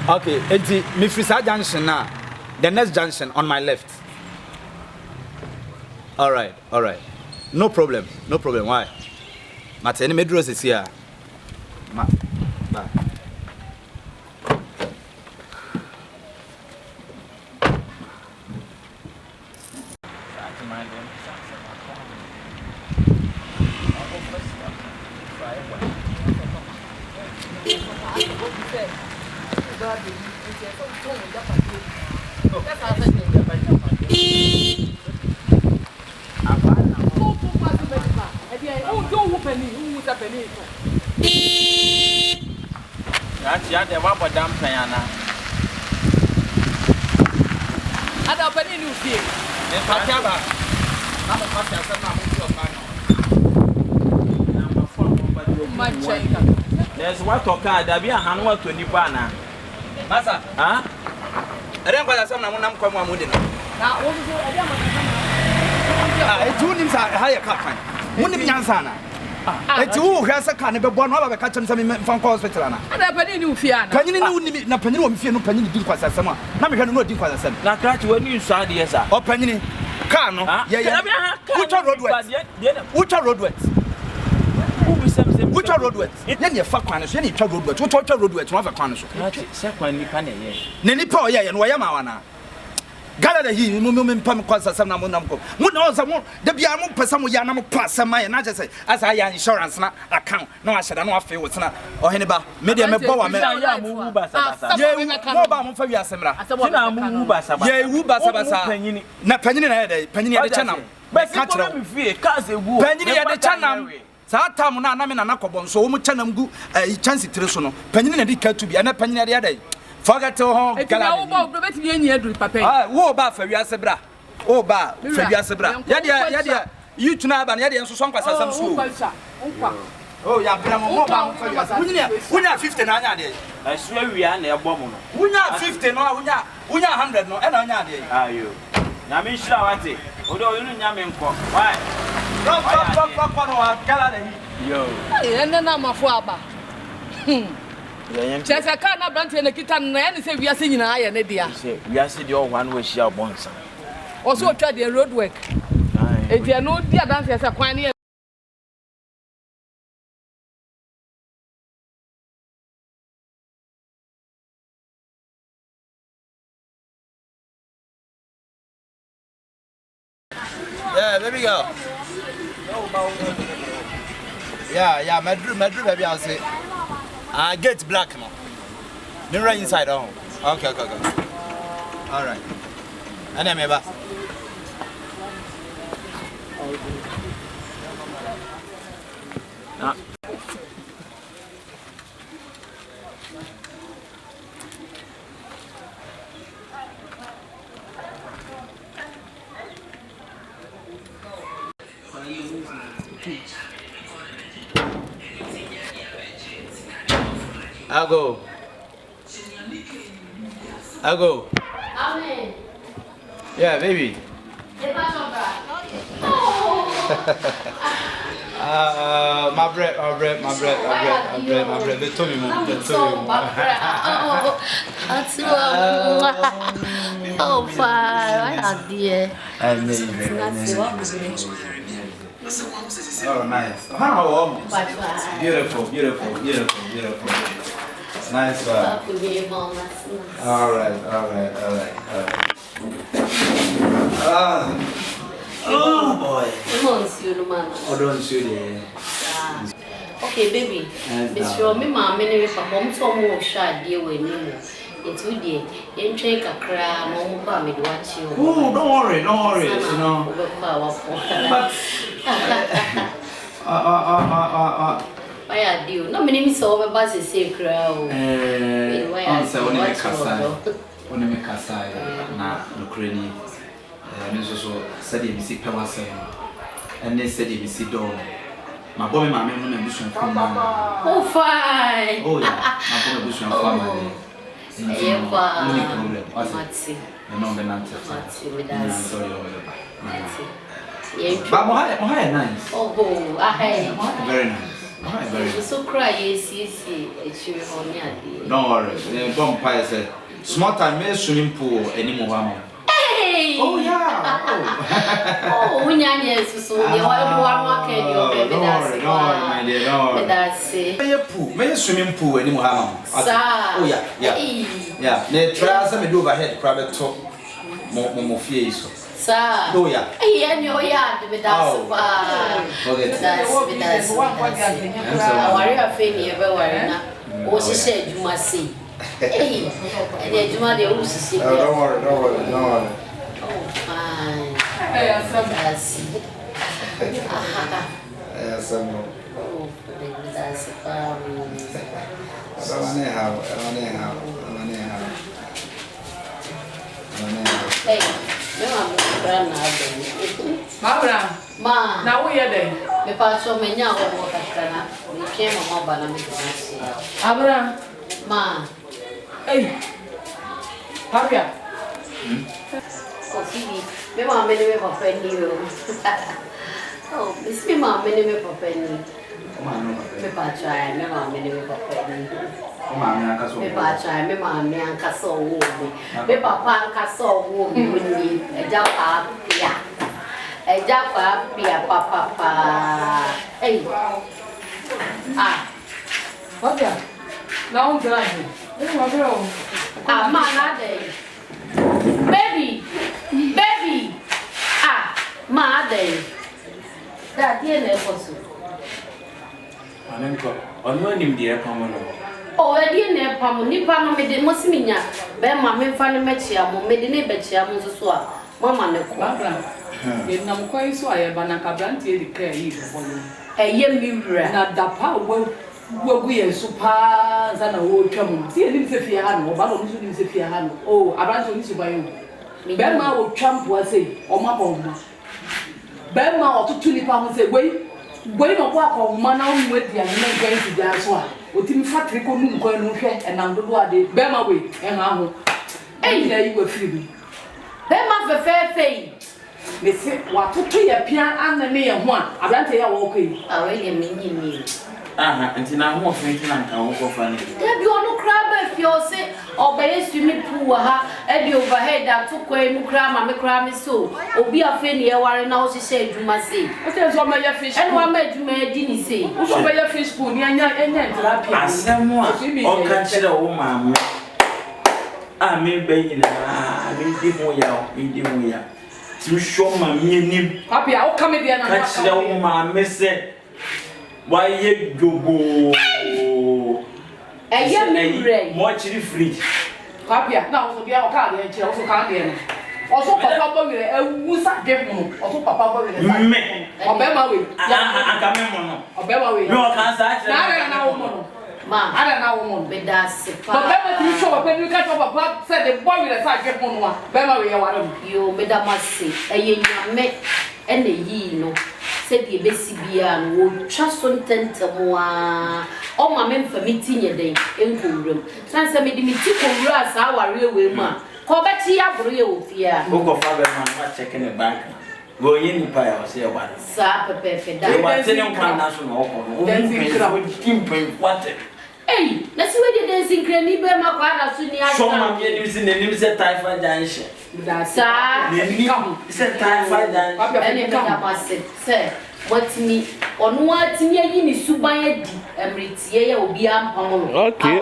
Okay, enti me frisa junction now. The next junction on my left. All right. No problem. Why? Mate, any medros is here. Bye. Yeah, they want to dump Payana. I don't believe you see. If I have a there's what to car, there be a handle to Nipana. Masa, Huh? I don't want to say I'm coming with it. Now, what is It's two names are higher cut. One of Yansana. It's who has a kind of a one of a catch and some from hospital. I don't believe you fear. Penny, no penny, fear no penny, do quite as someone. Now we can know do quite as some. Now, catch when you saw the yes, Or penny, Carno, Which are roadways? Which are roadways? Then you fuck one, any trouble roadways. What are roadways? One of a corner. Second, you can't. Nenipo, yeah, and Wayamawana. Gather he, Mummy Pum Quasa, some Namunamco. One knows some more. The Biamo Passamo Yanamo Pass, and I just say, as I am insurance account. No, I said, I know I feel what's not. Or Henneba, medium power, Mobile for Yasemra. Yea, Wubasabasa, Napenny at the channel. But catch them, Penny at the channel. Satam Namin and Akobon, so much channel go a chance to Penny and Dick to be and a penny at the other day. Forget to home. Wo ba fa wiase bra. O ba fa wiase bra. Ya you tuna ba na ya so sonkwasa sam school. Oh ya bra mo ba fa wiase. Wunya 50 na anya de. I swear we are na ebo mo no. Wunya 50 no wunya 100 no e na anya de. Ayo. Na me shira wate. Odo yunu nya me nko. Why? Fuck no gala de. Yo. Eh na mafo aba. Chesa kana brand na kita na ya say we are singing na ya ne dia. We are see the one we share bonsa. Also try the road work. E dia no dia dance say kwan ne. Yeah, there we go. Yeah, Madrid baby I'll say. Get black now. Mirror inside on. Okay. All right. And then maybe. I'll go. Amen. Yeah, baby. My bread. They told me more. Oh, fine. I dear. Oh, nice. How beautiful. Nice one. All right. Oh boy. Don't shoot it. Okay, baby. Miss your mamma, many perform so more shy, dear, when you. It's with you. You take a cry, no more, me watch you. Oh, don't worry, you know. But why are you? No, my name is over, but it's a safe crowd. Only make a side, not Ukraine. And also said you see Pawasa, and they said you see Dawn. My boy, my men, and Bushman from oh, fine. Oh, yeah, my boy, Bushman family. Only problem, what's it? The number with us. But Mohai nice. Oh, I very nice. So cry, yes. Don't worry. Vampire said, small time, may swimming pool anymore. Hey! Oh, yeah. Oh, we are so you are can you baby? My dear, no. That's it. May swimming pool anymore. Oh, yeah. They try some do overhead, private talk. More fears. Sir. Oh, yeah. Hey, and your yard with us. Oh, she said you must see. Hey, and then you might also see. Don't worry. Oh, fine. Yes, oh, that's Hey, Ma, now we are there. the pass of me now, we came on mobile and Abraham, Ma, hey, Papa. Oh, Phoebe, me ma many me for penny. Oh, Miss me ma many me for penny. Me pa try, me ma many me for penny. Me pa try, me ma me anka so wo me. Me papa anka so wo me ni. Eja pa pia. Eja pa pia papa. Hey. Ah. Papa. Now I'm driving. Ah, ma na dey. Baby. Ah, ma dey. That dey na fosu. Anenko, onu anim de epamo no. Oh, e dey na epamo, nipa no me de mosiminya. Be ma me fa ne mechia mo, me de ne bechia mo so a. Mama ne ko. Abraham. Ye nam kwai so aye ba na kabrantie de kai yi bo no. Eye mi wura. Na dapa wagu ye so pa za na wo twam. Ti enim se fie ha no, ba no so nim se fie ha no. Oh, abrantie oni so ba yo. Be ma wo twam po ase, o ma bo ma. Be ma otutu nipa ho se wei no kwa ko ma na onwe dia ne gwan ti dia so a. Otimi factory ko num ko no hwe enam dodo ade. Be ma wei en ha ho. Ei na yi wa firi. Be ma fe. Me se wa tutu ye pia an ne ye ho a. Abrantie ya wo ko yi. Ah, we ye me. Aha, nti na ho ofin na nka wo ko fa ne. Debi onu kra ba fi o se obeye swimming pool ha e di overhead that to ko enu kra ma me kra me so obi afa ne ye ware na o hihye adwuma se O se so ma ya fish enu wa ma adwuma di ni se o so ma ya fish pool ni anya therapy Asemo a o kan kire wo maame a me be nyina me di mo ya ti sho ma me nim papi a o come there na ka kire wo maame se why ye jogo eye mi re mo chiri fridge papi na o so bia o ka de nche o so ka de no o so papa bo wire ewu sa de mu o so papa bo wire sa me o be ma we aka me mo no o be ma we me o kan sa na na wo mo no ma ada na wo mo be da se pa but be ma ti show papa ni ka show papa say the boy wire sa de mu no a be ma we ye ware yo be da ma se eye nyame ene yi no se die besi bia no wo twa so ntentemo a o ma me mfa mitinye den enkuwuram san se me di miti kowura sa ware we mu a ko beti ya buru ye ofia o ko fa be man ma check in the bank go yin ni pa ya o se ya ware sa pepe da e wa tene nkan na so na o ko no o kimpen what ei na si we de dancing crane be ma kwa na so ni a so ma me ni si ne nim se typhoid janche sa ni se typhoid janche ene ka ma se what me onu atimi ayi ni suban adi emritie ya obi ampam no okay